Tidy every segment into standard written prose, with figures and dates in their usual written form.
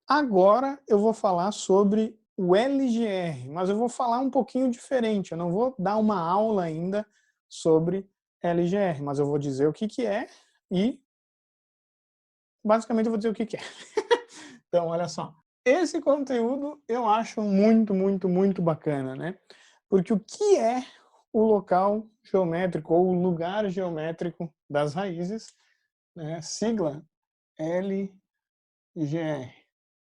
Agora eu vou falar sobre o LGR, mas eu vou falar um pouquinho diferente. Eu não vou dar uma aula ainda sobre LGR, mas eu vou dizer o que que é e basicamente eu vou dizer o que que é. Então, olha só. Esse conteúdo eu acho muito bacana, né? Porque o que é o local geométrico ou o lugar geométrico das raízes, né? Sigla LGR,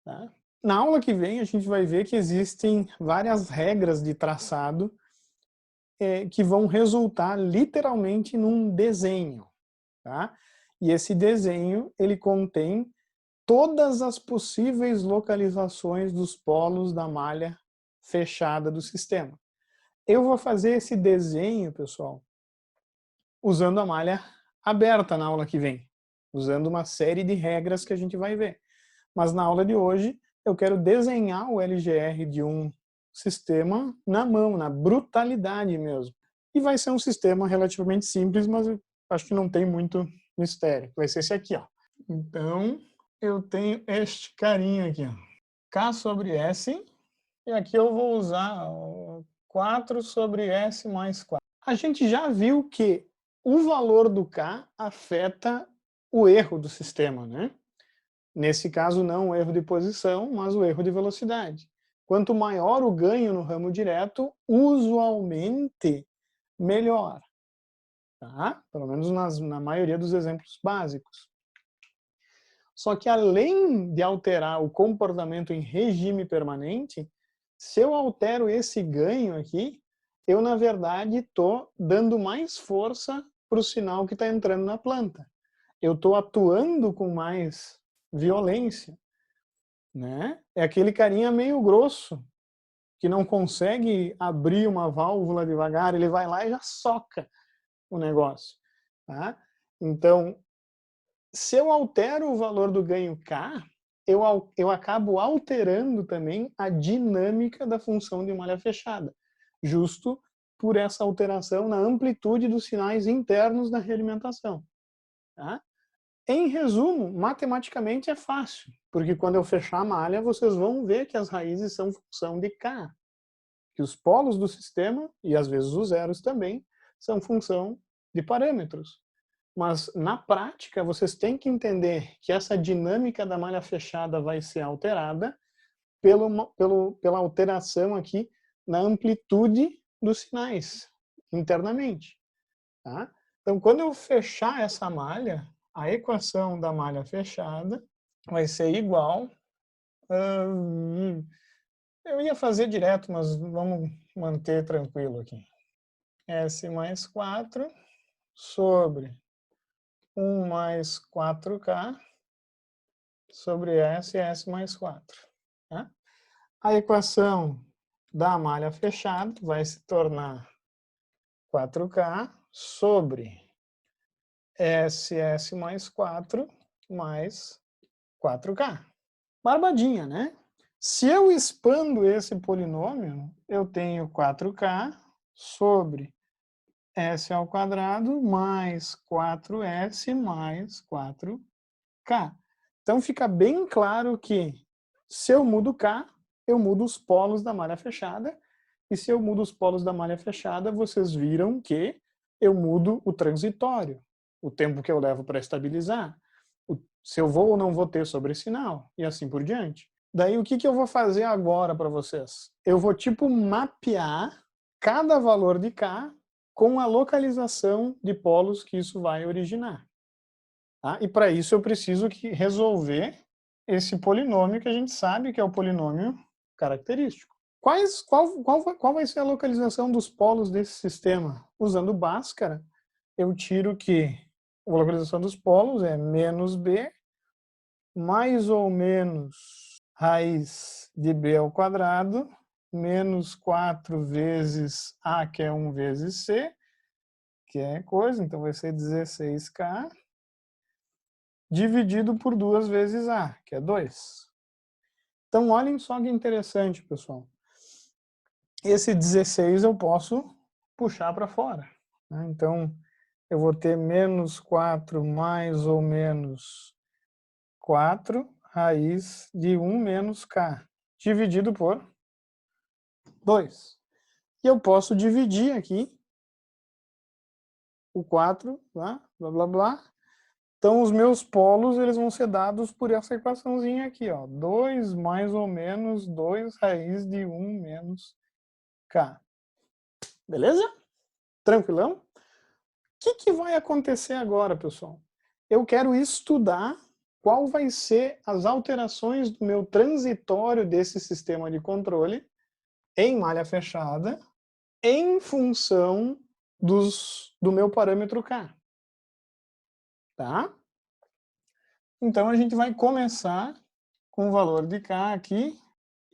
tá? Na aula que vem a gente vai ver que existem várias regras de traçado que vão resultar literalmente num desenho, tá? E esse desenho ele contém todas as possíveis localizações dos polos da malha fechada do sistema. Eu vou fazer esse desenho, pessoal, usando a malha aberta na aula que vem, usando uma série de regras que a gente vai ver. Mas na aula de hoje, eu quero desenhar o LGR de um sistema na mão, na brutalidade mesmo. E vai ser um sistema relativamente simples, mas eu acho que não tem muito mistério. Vai ser esse aqui, ó. Então, eu tenho este carinha aqui, ó. K sobre S, e aqui eu vou usar 4 sobre S mais 4. A gente já viu que o valor do K afeta o erro do sistema, né? Nesse caso, não o erro de posição, mas o erro de velocidade. Quanto maior o ganho no ramo direto, usualmente melhor. Tá? Pelo menos na maioria dos exemplos básicos. Só que além de alterar o comportamento em regime permanente, se eu altero esse ganho aqui, eu na verdade estou dando mais força para o sinal que está entrando na planta. Eu estou atuando com mais violência, né? É aquele carinha meio grosso, que não consegue abrir uma válvula devagar, ele vai lá e já soca o negócio. Tá? Então, se eu altero o valor do ganho K, eu acabo alterando também a dinâmica da função de malha fechada, justo por essa alteração na amplitude dos sinais internos da realimentação. Tá? Em resumo, matematicamente é fácil, porque quando eu fechar a malha, vocês vão ver que as raízes são função de K, que os polos do sistema, e às vezes os zeros também, são função de parâmetros. Mas, na prática, vocês têm que entender que essa dinâmica da malha fechada vai ser alterada pela alteração aqui na amplitude dos sinais, internamente. Tá? Então, quando eu fechar essa malha, a equação da malha fechada vai ser igual... eu ia fazer direto, mas vamos manter tranquilo aqui. S mais 4 sobre 1 mais 4K sobre S mais 4. Tá? A equação da malha fechada vai se tornar 4K sobre SS mais 4 mais 4K. Barbadinha, né? Se eu expando esse polinômio, eu tenho 4K sobre S ao quadrado mais 4S mais 4K. Então fica bem claro que se eu mudo K, eu mudo os polos da malha fechada, e se eu mudo os polos da malha fechada, vocês viram que eu mudo o transitório, o tempo que eu levo para estabilizar, se eu vou ou não vou ter sobressinal, e assim por diante. Daí o que eu vou fazer agora para vocês? Eu vou tipo mapear cada valor de K com a localização de polos que isso vai originar. Tá? E para isso eu preciso resolver esse polinômio que a gente sabe que é o polinômio característico. Qual vai ser a localização dos polos desse sistema? Usando Bhaskara, eu tiro que a localização dos polos é menos B, mais ou menos raiz de B ao quadrado, menos 4 vezes A, que é 1 vezes C, que é coisa, então vai ser 16K, dividido por 2 vezes A, que é 2. Então, olhem só que interessante, pessoal. Esse 16 eu posso puxar para fora. Né? Então, eu vou ter menos 4 mais ou menos 4 raiz de 1 menos k, dividido por 2. E eu posso dividir aqui o 4, tá? Blá, blá, blá. Então, os meus polos eles vão ser dados por essa equaçãozinha aqui, ó. 2 mais ou menos 2 raiz de 1 menos k. Beleza? Tranquilão? O que vai acontecer agora, pessoal? Eu quero estudar qual vai ser as alterações do meu transitório desse sistema de controle em malha fechada em função do meu parâmetro K. Tá? Então, a gente vai começar com o valor de K aqui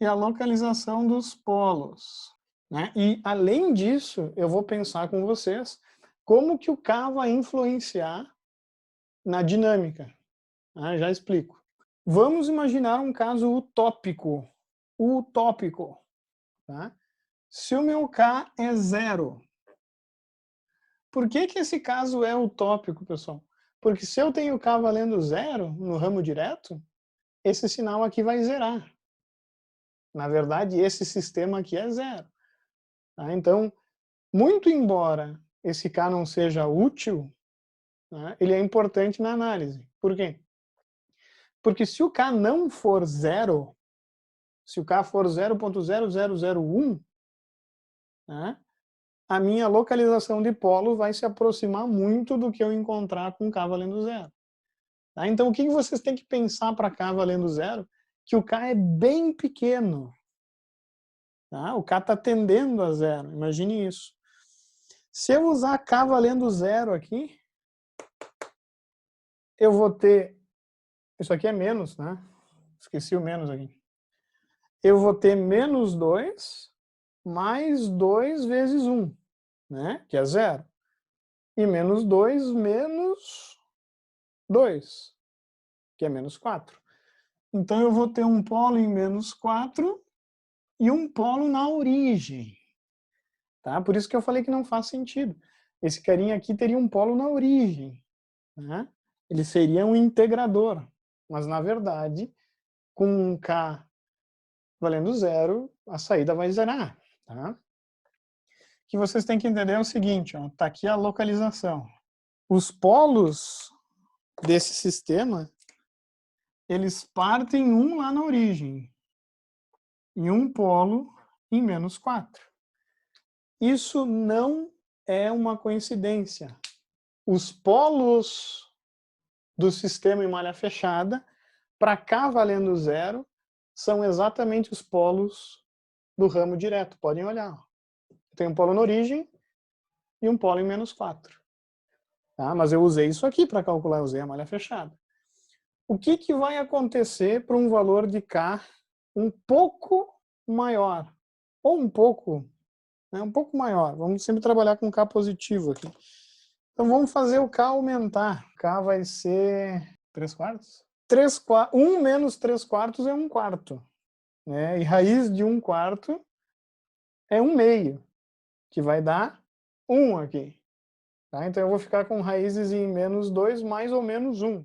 e a localização dos polos. Né? E, além disso, eu vou pensar com vocês como que o K vai influenciar na dinâmica. Já explico. Vamos imaginar um caso utópico. Utópico. Tá? Se o meu K é 0. Por que esse caso é utópico, pessoal? Porque se eu tenho K valendo 0 no ramo direto, esse sinal aqui vai zerar. Na verdade, esse sistema aqui é 0. Tá? Então, muito embora esse K não seja útil, tá? Ele é importante na análise. Por quê? Porque se o K não for 0, se o K for 0.0001, tá? A minha localização de polo vai se aproximar muito do que eu encontrar com K valendo 0. Tá? Então, o que vocês têm que pensar para K valendo 0? Que o K é bem pequeno. Tá? O K está tendendo a 0. Imagine isso. Se eu usar K valendo 0 aqui, eu vou ter... Isso aqui é menos, né? Esqueci o menos aqui. Eu vou ter menos 2 mais 2 vezes 1, né? Que é 0. E menos 2 menos 2, que é menos 4. Então, eu vou ter um polo em menos 4 e um polo na origem. Tá? Por isso que eu falei que não faz sentido. Esse carinha aqui teria um polo na origem. Né? Ele seria um integrador. Mas, na verdade, com um K valendo 0, a saída vai zerar. Tá? O que vocês têm que entender é o seguinte, está aqui a localização. Os polos desse sistema, eles partem um lá na origem, e um polo em menos 4. Isso não é uma coincidência. Os polos do sistema em malha fechada, para K valendo 0, são exatamente os polos do ramo direto. Podem olhar. Tem um polo na origem e um polo em menos 4. Tá? Mas eu usei isso aqui para calcular, eu usei a malha fechada. O que vai acontecer para um valor de K um pouco maior? Ou um pouco maior. Vamos sempre trabalhar com K positivo aqui. Então vamos fazer o K aumentar. K vai ser 3 quartos? 1 menos 3 quartos é 1 quarto. Né? E raiz de 1 quarto é 1 meio, que vai dar 1 aqui. Tá? Então eu vou ficar com raízes em menos 2 mais ou menos 1.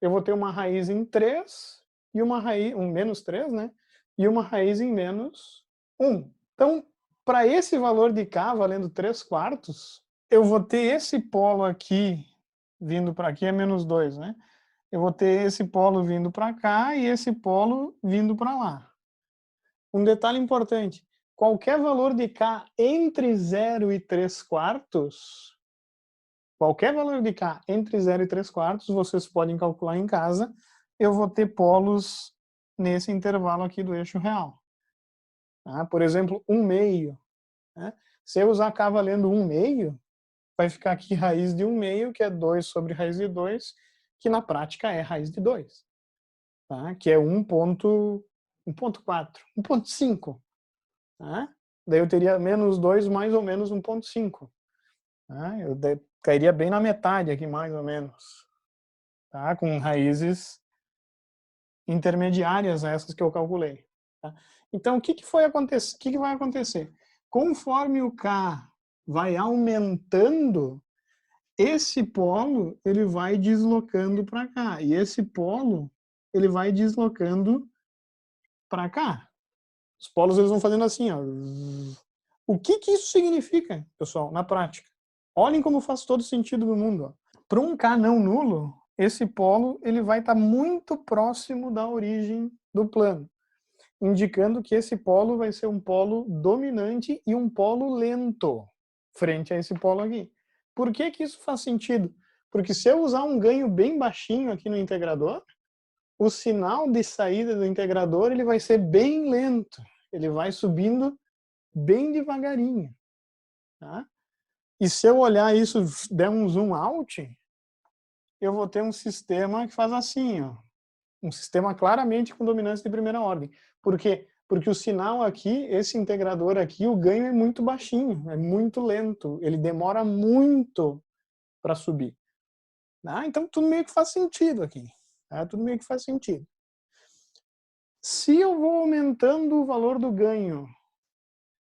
Eu vou ter uma raiz em 3 e uma raiz, menos 3, né? E uma raiz em menos 1. Então, para esse valor de K valendo 3 quartos, eu vou ter esse polo aqui vindo para aqui, é menos 2, né? Eu vou ter esse polo vindo para cá e esse polo vindo para lá. Um detalhe importante, qualquer valor de K entre 0 e 3 quartos, qualquer valor de K entre 0 e 3 quartos, vocês podem calcular em casa, eu vou ter polos nesse intervalo aqui do eixo real. Tá? Por exemplo, 1 meio. Né? Se eu usar K valendo 1 meio, vai ficar aqui raiz de 1 meio, que é 2 sobre raiz de 2, que na prática é raiz de 2. Tá? Que é 1.4, 1.5. Tá? Daí eu teria menos 2 mais ou menos 1.5. Tá? Eu cairia bem na metade aqui, mais ou menos. Tá? Com raízes intermediárias a essas que eu calculei. Tá? Então, o que vai acontecer? Conforme o K vai aumentando, esse polo ele vai deslocando para cá. E esse polo ele vai deslocando para cá. Os polos eles vão fazendo assim, ó. O que que isso significa, pessoal, na prática? Olhem como faz todo sentido no mundo. Para um K não nulo, esse polo ele vai estar muito próximo da origem do plano, indicando que esse polo vai ser um polo dominante e um polo lento, frente a esse polo aqui. Por que que isso faz sentido? Porque se eu usar um ganho bem baixinho aqui no integrador, o sinal de saída do integrador ele vai ser bem lento. Ele vai subindo bem devagarinho. Tá? E se eu olhar isso, der um zoom out, eu vou ter um sistema que faz assim, ó. Um sistema claramente com dominância de primeira ordem. Por quê? Porque o sinal aqui, esse integrador aqui, o ganho é muito baixinho, é muito lento, ele demora muito para subir. Tá? Então tudo meio que faz sentido aqui. Tá? Tudo meio que faz sentido. Se eu vou aumentando o valor do ganho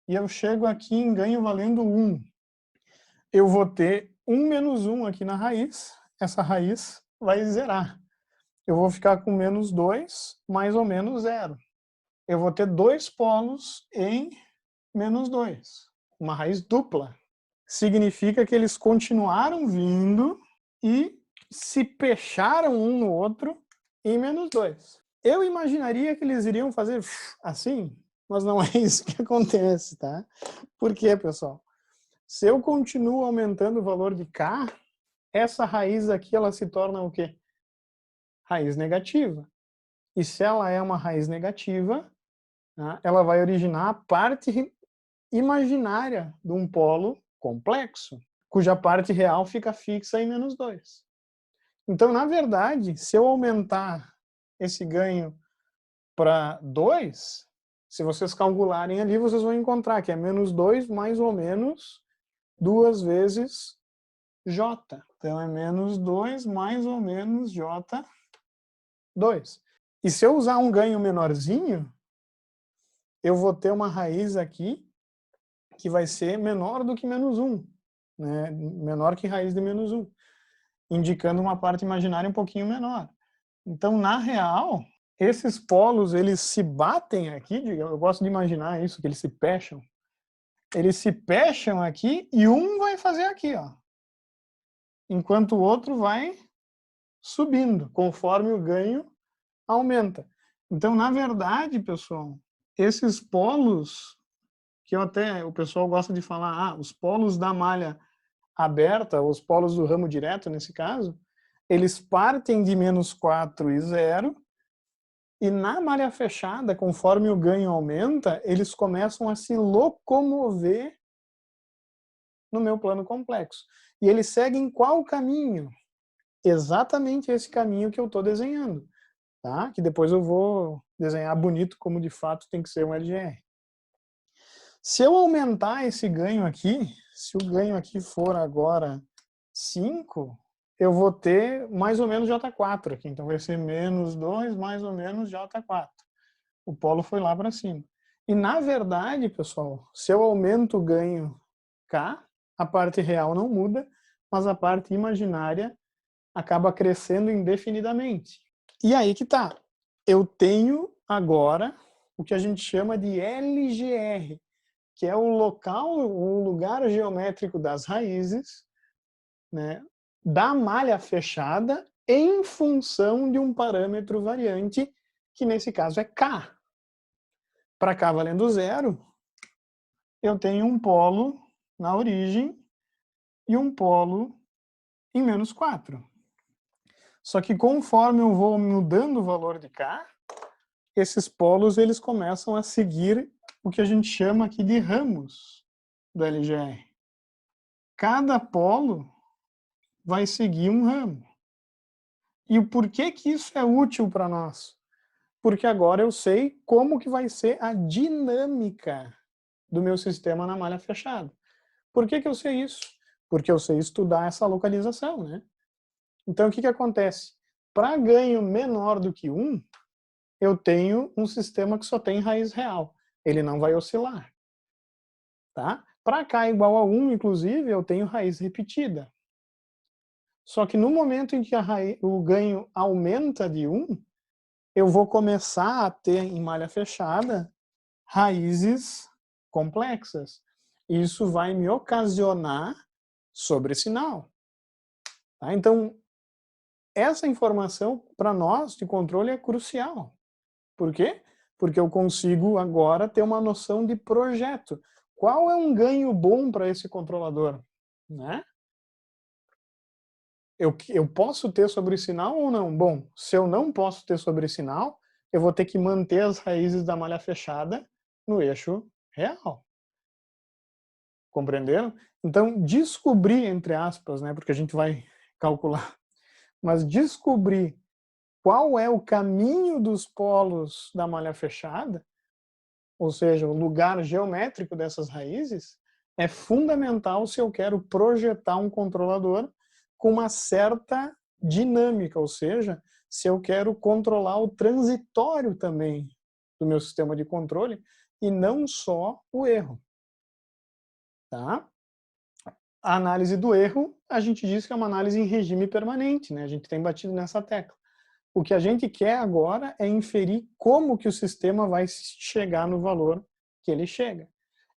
e eu chego aqui em ganho valendo 1, eu vou ter 1 menos 1 aqui na raiz, essa raiz vai zerar. Eu vou ficar com menos 2, mais ou menos 0. Eu vou ter 2 polos em menos 2. Uma raiz dupla. Significa que eles continuaram vindo e se fecharam um no outro em menos 2. Eu imaginaria que eles iriam fazer assim, mas não é isso que acontece, tá? Por quê, pessoal? Se eu continuo aumentando o valor de K, essa raiz aqui ela se torna o quê? Raiz negativa. E se ela é uma raiz negativa, né, ela vai originar a parte imaginária de um polo complexo, cuja parte real fica fixa em menos 2. Então, na verdade, se eu aumentar esse ganho para 2, se vocês calcularem ali, vocês vão encontrar que é menos 2 mais ou menos 2 vezes J. Então, é menos 2 mais ou menos J2. E se eu usar um ganho menorzinho, eu vou ter uma raiz aqui que vai ser menor do que menos 1. Né? Menor que raiz de menos 1. Indicando uma parte imaginária um pouquinho menor. Então, na real, esses polos, eles se batem aqui, eu gosto de imaginar isso, que eles se pecham. Eles se pecham aqui e um vai fazer aqui, ó. Enquanto o outro vai subindo, conforme o ganho aumenta. Então, na verdade, pessoal, esses polos, que o pessoal gosta de falar, os polos da malha aberta, os polos do ramo direto, nesse caso, eles partem de menos 4 e 0, e na malha fechada, conforme o ganho aumenta, eles começam a se locomover no meu plano complexo. E eles seguem qual caminho? Exatamente esse caminho que eu estou desenhando. Tá? Que depois eu vou desenhar bonito como de fato tem que ser um LGR. Se eu aumentar esse ganho aqui, se o ganho aqui for agora 5, eu vou ter mais ou menos J4 aqui. Então vai ser menos 2 mais ou menos J4. O polo foi lá para cima. E na verdade, pessoal, se eu aumento o ganho K, a parte real não muda, mas a parte imaginária acaba crescendo indefinidamente. E aí que tá. Eu tenho agora o que a gente chama de LGR, que é o local, o lugar geométrico das raízes, né, da malha fechada em função de um parâmetro variante, que nesse caso é K. Para K valendo 0, eu tenho um polo na origem e um polo em menos 4. Só que conforme eu vou mudando o valor de K, esses polos eles começam a seguir o que a gente chama aqui de ramos do LGR. Cada polo vai seguir um ramo. E o porquê que isso é útil para nós? Porque agora eu sei como que vai ser a dinâmica do meu sistema na malha fechada. Por que que eu sei isso? Porque eu sei estudar essa localização, né? Então, o que que acontece? Para ganho menor do que 1, eu tenho um sistema que só tem raiz real. Ele não vai oscilar. Tá? Para K igual a 1, inclusive, eu tenho raiz repetida. Só que no momento em que o ganho aumenta de 1, eu vou começar a ter em malha fechada raízes complexas. Isso vai me ocasionar sobressinal. Tá? Então, essa informação para nós de controle é crucial. Por quê? Porque eu consigo agora ter uma noção de projeto. Qual é um ganho bom para esse controlador? Né? Eu posso ter sobressinal ou não? Bom, se eu não posso ter sobressinal, eu vou ter que manter as raízes da malha fechada no eixo real. Compreenderam? Então, descobrir, entre aspas, né, porque a gente vai calcular, mas descobrir qual é o caminho dos polos da malha fechada, ou seja, o lugar geométrico dessas raízes, é fundamental se eu quero projetar um controlador com uma certa dinâmica, ou seja, se eu quero controlar o transitório também do meu sistema de controle e não só o erro. Tá? A análise do erro, a gente diz que é uma análise em regime permanente, né? A gente tem batido nessa tecla. O que a gente quer agora é inferir como que o sistema vai chegar no valor que ele chega.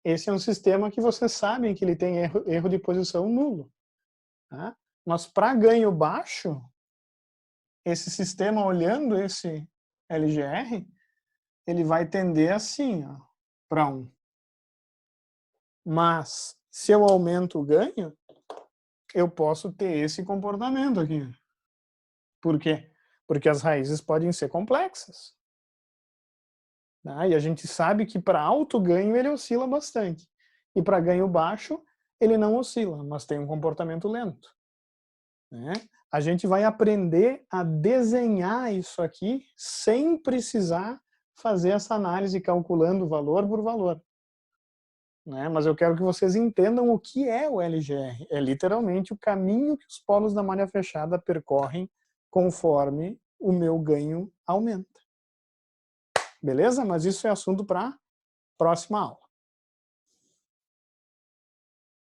Esse é um sistema que vocês sabem que ele tem erro de posição nulo. Tá? Mas para ganho baixo, esse sistema olhando esse LGR, ele vai tender assim, para 1. Mas se eu aumento o ganho, eu posso ter esse comportamento aqui. Por quê? Porque as raízes podem ser complexas. E a gente sabe que para alto ganho ele oscila bastante. E para ganho baixo, ele não oscila, mas tem um comportamento lento. Né? A gente vai aprender a desenhar isso aqui sem precisar fazer essa análise calculando valor por valor. Né? Mas eu quero que vocês entendam o que é o LGR. É literalmente o caminho que os polos da malha fechada percorrem conforme o meu ganho aumenta. Beleza? Mas isso é assunto para a próxima aula.